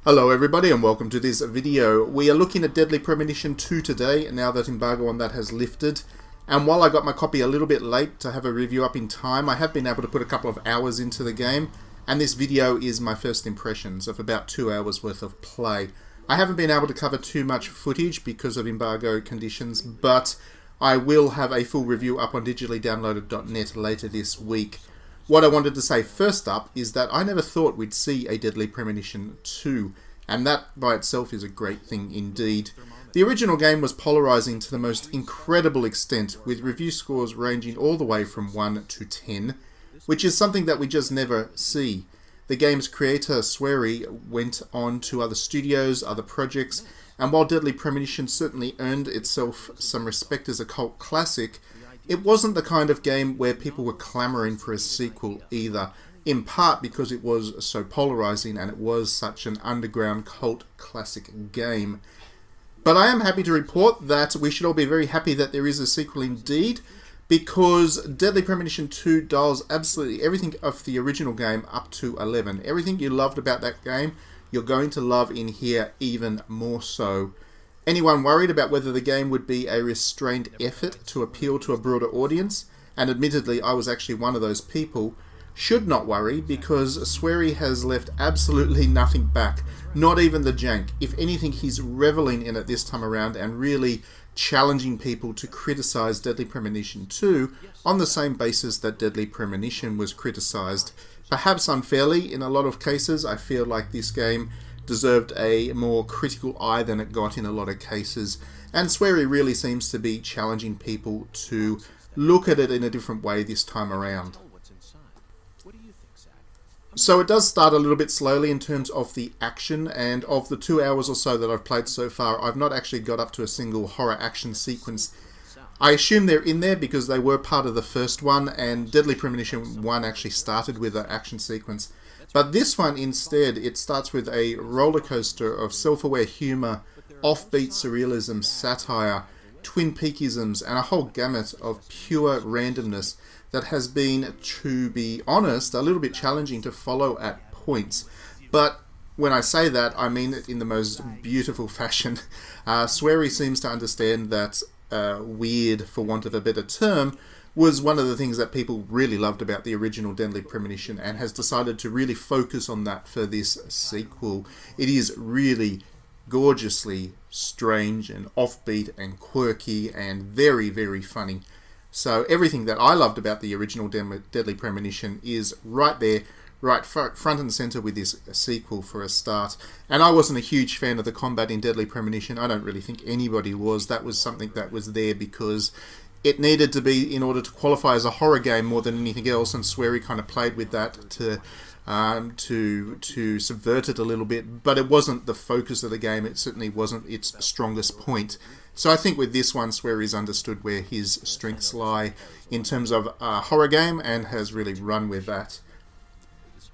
Hello everybody and welcome to this video. We are looking at Deadly Premonition 2 today, now that embargo on that has lifted. And while I got my copy a little bit late to have a review up in time, I have been able to put a couple of hours into the game. And this video is my first impressions of about 2 hours worth of play. I haven't been able to cover too much footage because of embargo conditions, but I will have a full review up on digitallydownloaded.net later this week. What I wanted to say first up is that I never thought we'd see a Deadly Premonition 2, and that by itself is a great thing indeed. The original game was polarising to the most incredible extent, with review scores ranging all the way from 1 to 10, which is something that we just never see. The game's creator, SWERY, went on to other studios, other projects, and while Deadly Premonition certainly earned itself some respect as a cult classic, it wasn't the kind of game where people were clamouring for a sequel either, in part because it was so polarising and it was such an underground cult classic game. But I am happy to report that we should all be very happy that there is a sequel indeed, because Deadly Premonition 2 dials absolutely everything of the original game up to 11. Everything you loved about that game, you're going to love in here even more so. Anyone worried about whether the game would be a restrained effort to appeal to a broader audience, and admittedly I was actually one of those people, should not worry, because SWERY has left absolutely nothing back, not even the jank. If anything, he's reveling in it this time around and really challenging people to criticise Deadly Premonition 2 on the same basis that Deadly Premonition was criticised. Perhaps unfairly in a lot of cases. I feel like this game deserved a more critical eye than it got in a lot of cases, and SWERY really seems to be challenging people to look at it in a different way this time around. So it does start a little bit slowly in terms of the action, and of the 2 hours or so that I've played so far, I've not actually got up to a single horror action sequence. I assume they're in there because they were part of the first one, and Deadly Premonition 1 actually started with an action sequence. But this one instead, it starts with a roller coaster of self-aware humour, offbeat surrealism, satire, Twin Peakisms, and a whole gamut of pure randomness that has been, to be honest, a little bit challenging to follow at points. But when I say that, I mean it in the most beautiful fashion. SWERY seems to understand that weird, for want of a better term, was one of the things that people really loved about the original Deadly Premonition, and has decided to really focus on that for this sequel. It is really gorgeously strange and offbeat and quirky and very, very funny. So everything that I loved about the original Deadly Premonition is right there, right front and centre with this sequel for a start. And I wasn't a huge fan of the combat in Deadly Premonition. I don't really think anybody was. That was something that was there because it needed to be in order to qualify as a horror game more than anything else, and SWERY kind of played with that to subvert it a little bit, but it wasn't the focus of the game. It certainly wasn't its strongest point. So I think with this one, SWERY's understood where his strengths lie in terms of a horror game and has really run with that.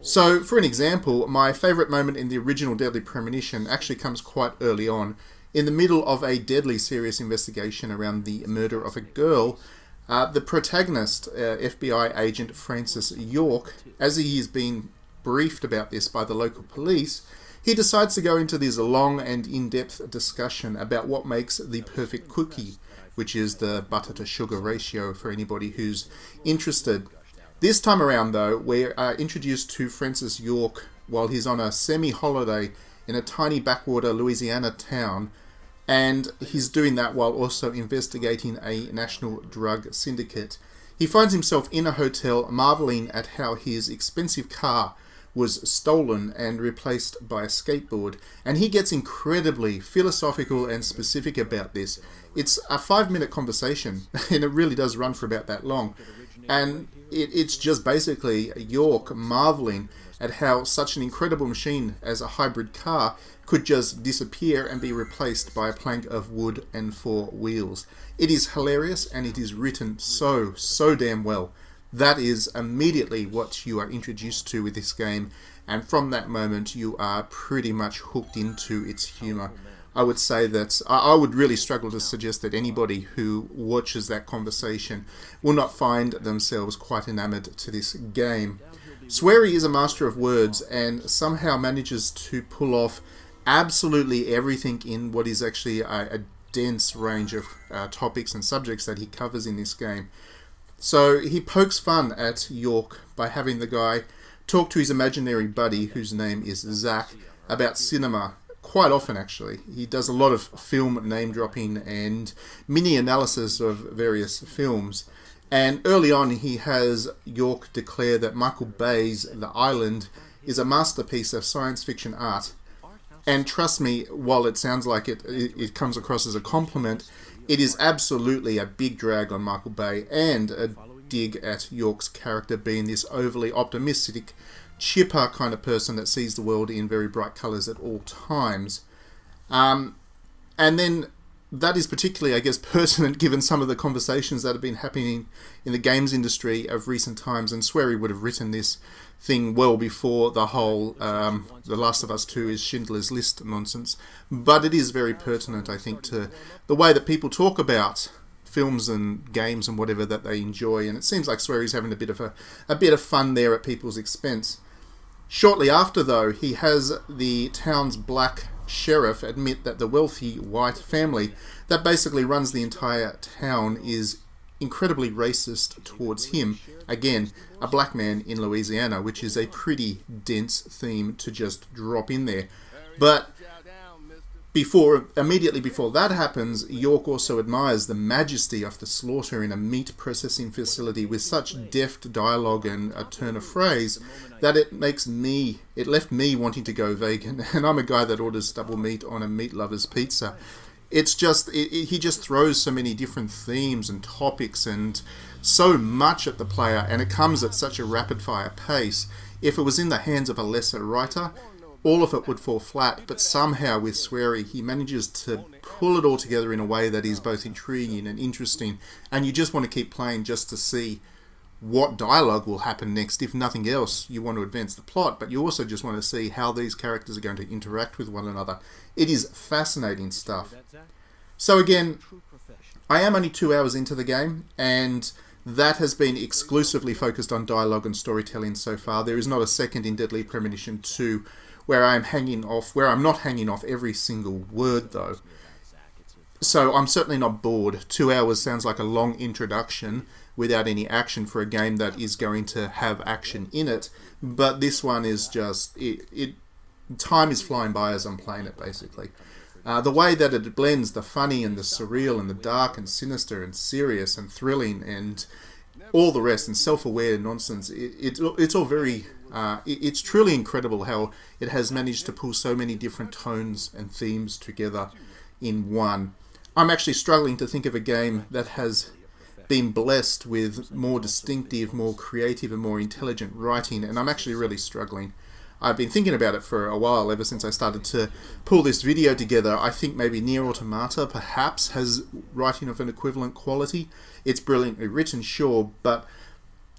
So for an example, my favourite moment in the original Deadly Premonition actually comes quite early on. In the middle of a deadly serious investigation around the murder of a girl, the protagonist, FBI agent Francis York, as he is being briefed about this by the local police, he decides to go into this long and in-depth discussion about what makes the perfect cookie, which is the butter to sugar ratio for anybody who's interested. This time around though, we're introduced to Francis York while he's on a semi-holiday in a tiny backwater Louisiana town, and he's doing that while also investigating a national drug syndicate. He finds himself in a hotel marvelling at how his expensive car was stolen and replaced by a skateboard, and he gets incredibly philosophical and specific about this. It's a 5-minute conversation, and it really does run for about that long, and it's just basically York marvelling at how such an incredible machine as a hybrid car could just disappear and be replaced by a plank of wood and 4 wheels. It is hilarious, and it is written so damn well. That is immediately what you are introduced to with this game, and from that moment you are pretty much hooked into its humour. I would say that I would really struggle to suggest that anybody who watches that conversation will not find themselves quite enamoured to this game. SWERY is a master of words and somehow manages to pull off absolutely everything in what is actually a dense range of topics and subjects that he covers in this game. So he pokes fun at York by having the guy talk to his imaginary buddy, whose name is Zach, about cinema. Quite often, actually. He does a lot of film name-dropping and mini-analysis of various films. And early on, he has York declare that Michael Bay's The Island is a masterpiece of science fiction art. And trust me, while it sounds like it comes across as a compliment, it is absolutely a big drag on Michael Bay and a dig at York's character being this overly optimistic, chipper kind of person that sees the world in very bright colours at all times. And then that is particularly, I guess, pertinent given some of the conversations that have been happening in the games industry of recent times, and SWERY would have written this thing well before the whole The Last of Us 2 is Schindler's List nonsense. But it is very pertinent, I think, to the way that people talk about films and games and whatever that they enjoy, and it seems like SWERY's having a bit of fun there at people's expense. Shortly after, though, he has the town's black sheriff admit that the wealthy white family that basically runs the entire town is incredibly racist towards him. Again, a black man in Louisiana, which is a pretty dense theme to just drop in there. But immediately before that happens, York also admires the majesty of the slaughter in a meat processing facility with such deft dialogue and a turn of phrase that it left me wanting to go vegan. And I'm a guy that orders double meat on a meat lover's pizza. It's just, he just throws so many different themes and topics and so much at the player, and it comes at such a rapid fire pace. If it was in the hands of a lesser writer, all of it would fall flat, but somehow with SWERY he manages to pull it all together in a way that is both intriguing and interesting, and you just want to keep playing just to see what dialogue will happen next. If nothing else, you want to advance the plot, but you also just want to see how these characters are going to interact with one another. It is fascinating stuff. So again, I am only 2 hours into the game, and that has been exclusively focused on dialogue and storytelling so far. There is not a second in Deadly Premonition 2 where I'm not hanging off every single word, though. So I'm certainly not bored. 2 hours sounds like a long introduction without any action for a game that is going to have action in it, but this one is just, time is flying by as I'm playing it, basically. The way that it blends the funny and the surreal and the dark and sinister and serious and thrilling and all the rest and self-aware nonsense, it's all very... it's truly incredible how it has managed to pull so many different tones and themes together in one. I'm actually struggling to think of a game that has been blessed with more distinctive, more creative and more intelligent writing, and I'm actually really struggling. I've been thinking about it for a while, ever since I started to pull this video together. I think maybe Nier Automata perhaps has writing of an equivalent quality. It's brilliantly written, sure, but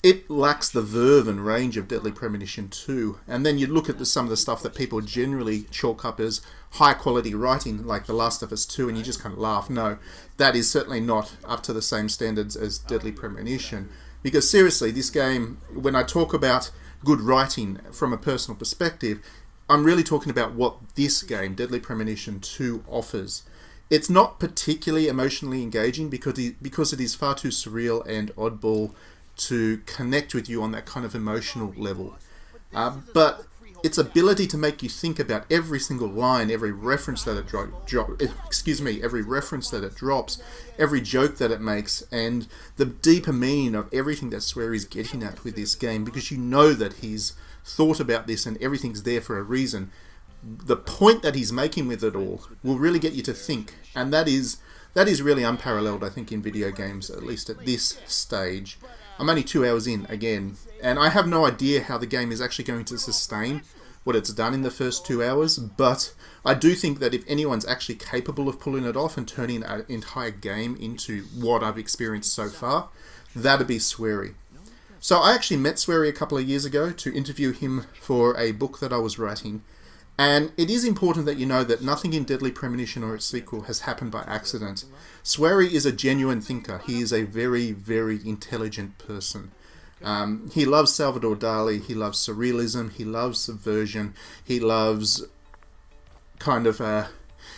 it lacks the verve and range of Deadly Premonition 2. And then you look at some of the stuff that people generally chalk up as high quality writing, like The Last of Us 2, and you just kind of laugh. No, that is certainly not up to the same standards as Deadly Premonition. Because seriously, this game, when I talk about good writing from a personal perspective, I'm really talking about what this game, Deadly Premonition 2, offers. It's not particularly emotionally engaging because it is far too surreal and oddball to connect with you on that kind of emotional level. But its ability to make you think about every single line, every reference that it every reference that it drops, every joke that it makes, and the deeper meaning of everything that SWERY's getting at with this game, because you know that he's thought about this and everything's there for a reason. The point that he's making with it all will really get you to think, and that is really unparalleled, I think, in video games, at least at this stage. I'm only 2 hours in, again, and I have no idea how the game is actually going to sustain what it's done in the first 2 hours, but I do think that if anyone's actually capable of pulling it off and turning an entire game into what I've experienced so far, that'd be SWERY. So I actually met SWERY a couple of years ago to interview him for a book that I was writing, and it is important that you know that nothing in Deadly Premonition or its sequel has happened by accident. SWERY is a genuine thinker. He is a very, very intelligent person. He loves Salvador Dali, he loves surrealism, he loves subversion, he loves kind of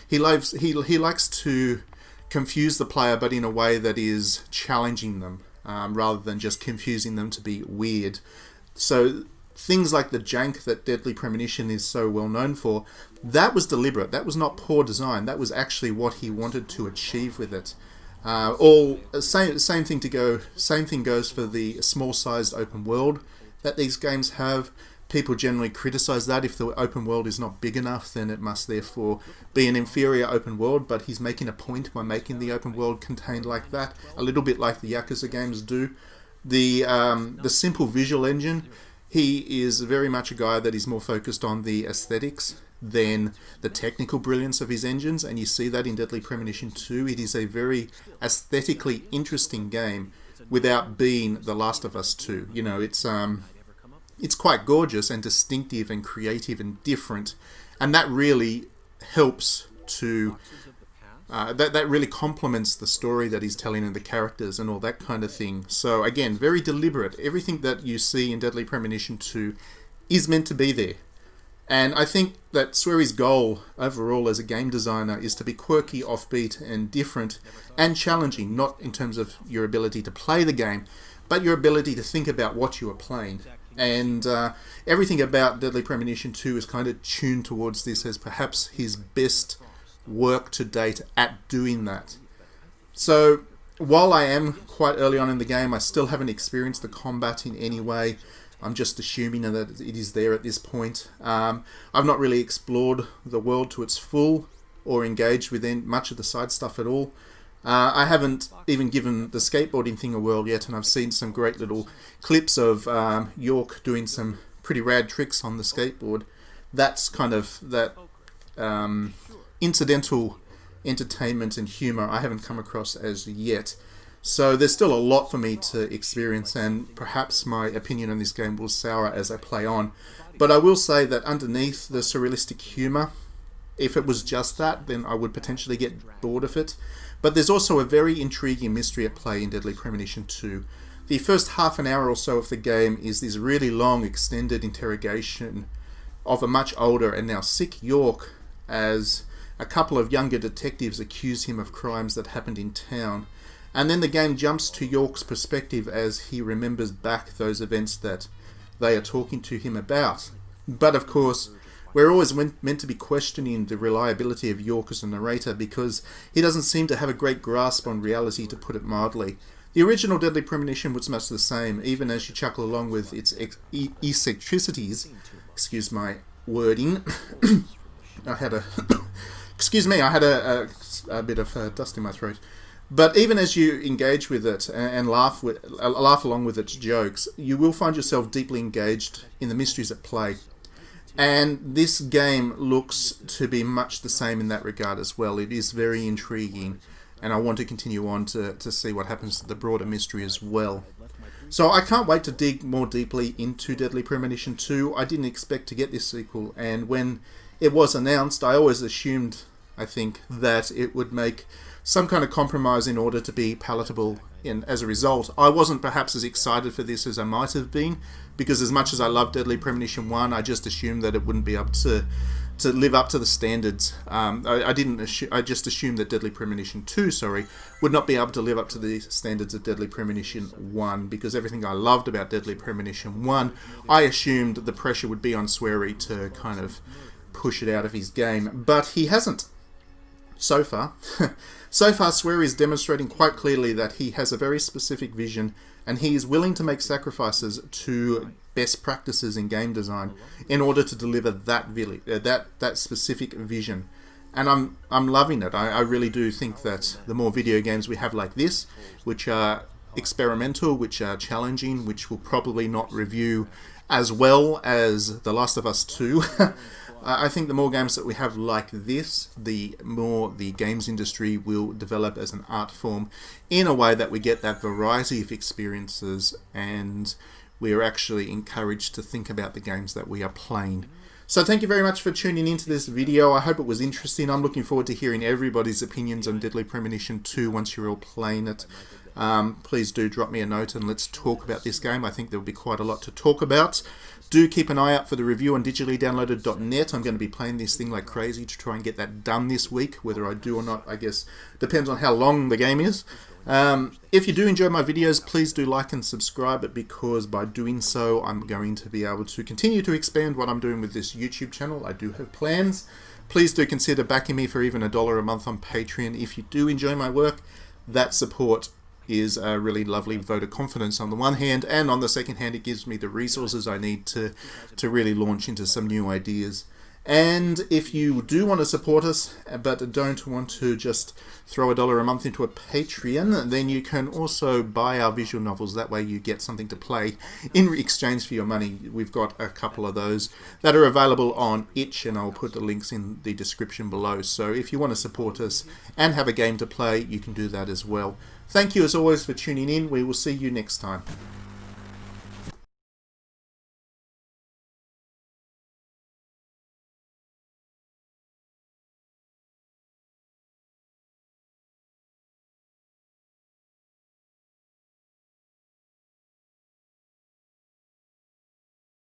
he likes to confuse the player, but in a way that is challenging them, rather than just confusing them to be weird. So things like the jank that Deadly Premonition is so well known for, that was deliberate. That was not poor design. That was actually what he wanted to achieve with it. Same thing goes for the small-sized open world that these games have. People generally criticize that. If the open world is not big enough, then it must therefore be an inferior open world, but he's making a point by making the open world contained like that, a little bit like the Yakuza games do. The simple visual engine, he is very much a guy that is more focused on the aesthetics than the technical brilliance of his engines, and you see that in Deadly Premonition 2. It is a very aesthetically interesting game without being The Last of Us 2. You know, it's quite gorgeous and distinctive and creative and different, and that really helps to that really complements the story that he's telling and the characters and all that kind of thing. So again, very deliberate. Everything that you see in Deadly Premonition 2 is meant to be there. And I think that SWERY's goal overall as a game designer is to be quirky, offbeat and different and challenging, not in terms of your ability to play the game, but your ability to think about what you are playing. And everything about Deadly Premonition 2 is kind of tuned towards this as perhaps his best work to date at doing that. So while I am quite early on in the game, I still haven't experienced the combat in any way. I'm just assuming that it is there at this point. I've not really explored the world to its full or engaged within much of the side stuff at all. I haven't even given the skateboarding thing a whirl yet, and I've seen some great little clips of York doing some pretty rad tricks on the skateboard. That's kind of that incidental entertainment and humour I haven't come across as yet. So there's still a lot for me to experience, and perhaps my opinion on this game will sour as I play on. But I will say that underneath the surrealistic humour, if it was just that, then I would potentially get bored of it. But there's also a very intriguing mystery at play in Deadly Premonition 2. The first half an hour or so of the game is this really long extended interrogation of a much older and now sick York as a couple of younger detectives accuse him of crimes that happened in town. And then the game jumps to York's perspective as he remembers back those events that they are talking to him about. But of course, we're always meant to be questioning the reliability of York as a narrator because he doesn't seem to have a great grasp on reality, to put it mildly. The original Deadly Premonition was much the same, even as you chuckle along with its eccentricities. Excuse my wording. I had a bit of dust in my throat. But even as you engage with it and laugh along with its jokes, you will find yourself deeply engaged in the mysteries at play. And this game looks to be much the same in that regard as well. It is very intriguing, and I want to continue on to see what happens to the broader mystery as well. So I can't wait to dig more deeply into Deadly Premonition 2. I didn't expect to get this sequel, and when it was announced, I always assumed, I think, that it would make some kind of compromise in order to be palatable as a result. I wasn't perhaps as excited for this as I might have been, because as much as I love Deadly Premonition 1, I just assumed that it wouldn't be able to live up to the standards. I just assumed that Deadly Premonition 2, would not be able to live up to the standards of Deadly Premonition 1, because everything I loved about Deadly Premonition 1, I assumed the pressure would be on SWERY to kind of push it out of his game, but he hasn't. So far. So far, SWERY is demonstrating quite clearly that he has a very specific vision, and he is willing to make sacrifices to best practices in game design in order to deliver that specific vision. And I'm loving it. I really do think that the more video games we have like this, which are experimental, which are challenging, which will probably not review as well as The Last of Us 2, I think the more games that we have like this, the more the games industry will develop as an art form in a way that we get that variety of experiences and we are actually encouraged to think about the games that we are playing. So thank you very much for tuning into this video. I hope it was interesting. I'm looking forward to hearing everybody's opinions on Deadly Premonition 2 once you're all playing it. please do drop me a note and let's talk about this game. I think there'll be quite a lot to talk about. Do keep an eye out for the review on digitallydownloaded.net. I'm going to be playing this thing like crazy to try and get that done this week. Whether I do or not, I guess, depends on how long the game is. If you do enjoy my videos, please do like and subscribe, because by doing so, I'm going to be able to continue to expand what I'm doing with this YouTube channel. I do have plans. Please do consider backing me for even $1 a month on Patreon. If you do enjoy my work, that support is a really lovely vote of confidence on the one hand, and on the second hand, it gives me the resources I need to really launch into some new ideas. And if you do want to support us, but don't want to just throw $1 a month into a Patreon, then you can also buy our visual novels. That way you get something to play in exchange for your money. We've got a couple of those that are available on itch, and I'll put the links in the description below. So if you want to support us and have a game to play, you can do that as well. Thank you as always for tuning in. We will see you next time.